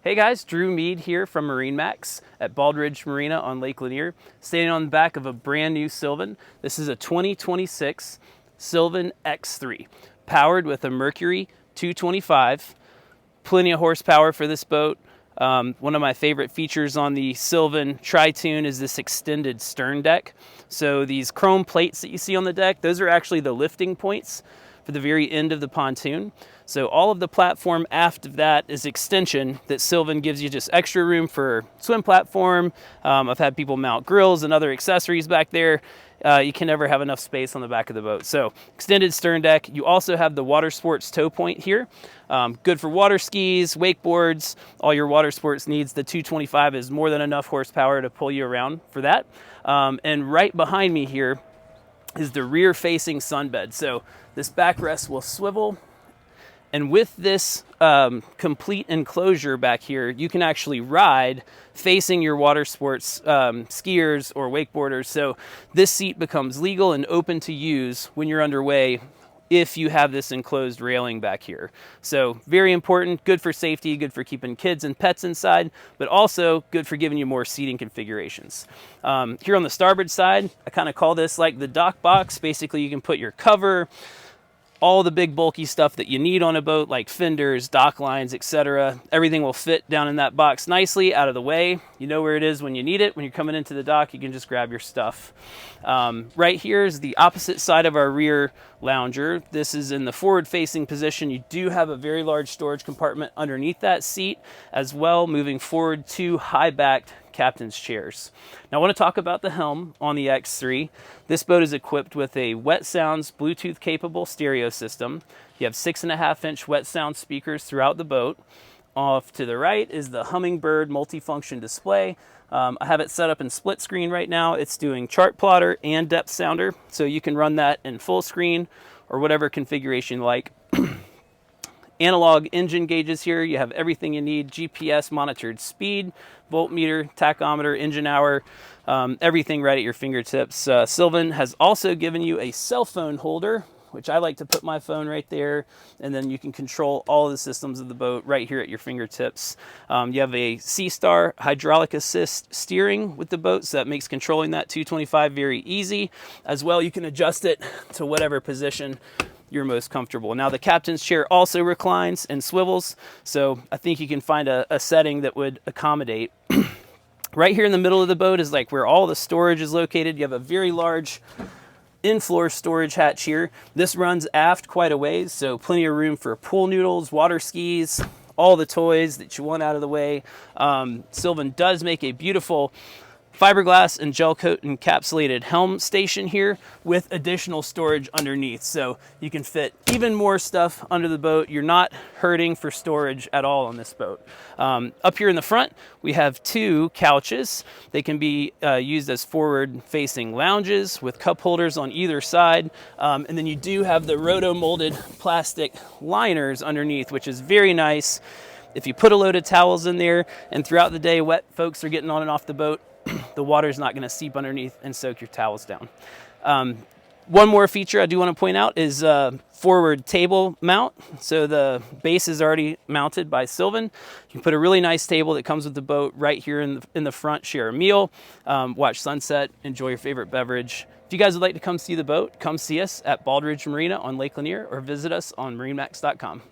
Hey guys, Drew Mead here from MarineMax at Baldridge Marina on Lake Lanier, standing on the back of a brand new Sylvan. This is a 2026 Sylvan X3, powered with a Mercury 225. Plenty of horsepower for this boat. One of my favorite features on the Sylvan tritoon is this extended stern deck. So these chrome plates that you see on the deck, those are actually the lifting points for the very end of the pontoon. So all of the platform aft of that is extension that Sylvan gives you just extra room for swim platform. I've had people mount grills and other accessories back there. You can never have enough space on the back of the boat. So extended stern deck. You also have the water sports tow point here. Good for water skis, wakeboards, all your water sports needs. The 225 is more than enough horsepower to pull you around for that. And right behind me here is the rear facing sunbed. So this backrest will swivel, and with this complete enclosure back here, you can actually ride facing your water sports skiers or wakeboarders. So this seat becomes legal and open to use when you're underway if you have this enclosed railing back here. So very important, good for safety, good for keeping kids and pets inside, but also good for giving you more seating configurations. Here on the starboard side, I kind of call this like the dock box. Basically, you can put your cover, all the big bulky stuff that you need on a boat, like fenders, dock lines, etc. Everything will fit down in that box nicely, out of the way. You know where it is when you need it. When you're coming into the dock, you can just grab your stuff. Right here is the opposite side of our rear lounger. This is in the forward-facing position. You do have a very large storage compartment underneath that seat as well, moving forward to high-backed captain's chairs. Now I want to talk about the helm on the X3. This boat is equipped with a Wet Sounds Bluetooth capable stereo system. You have 6.5-inch Wet Sound speakers throughout the boat. Off to the right is the Hummingbird multifunction display. I have it set up in split screen right now. It's doing chart plotter and depth sounder, so you can run that in full screen or whatever configuration you like. Analog engine gauges here. You have everything you need: GPS monitored speed, voltmeter, tachometer, engine hour, everything right at your fingertips. Sylvan has also given you a cell phone holder, which I like to put my phone right there, and then you can control all of the systems of the boat right here at your fingertips. You have a C-Star hydraulic assist steering with the boat, so that makes controlling that 225 very easy. As well, you can adjust it to whatever position you're most comfortable. Now the captain's chair also reclines and swivels, so I think you can find a setting that would accommodate. Right here in the middle of the boat is like where all the storage is located. You have a very large in-floor storage hatch here. This runs aft quite a ways, so plenty of room for pool noodles, water skis, all the toys that you want out of the way. Sylvan does make a beautiful fiberglass and gel coat encapsulated helm station here with additional storage underneath, so you can fit even more stuff under the boat. You're not hurting for storage at all on this boat. Up here in the front, we have two couches. They can be used as forward-facing lounges with cup holders on either side, and then you do have the roto-molded plastic liners underneath, which is very nice. If you put a load of towels in there and throughout the day wet folks are getting on and off the boat, the water is not going to seep underneath and soak your towels down. One more feature I do want to point out is forward table mount. So the base is already mounted by Sylvan. You can put a really nice table that comes with the boat right here in the front, share a meal, watch sunset, enjoy your favorite beverage. If you guys would like to come see the boat, come see us at Baldridge Marina on Lake Lanier or visit us on MarineMax.com.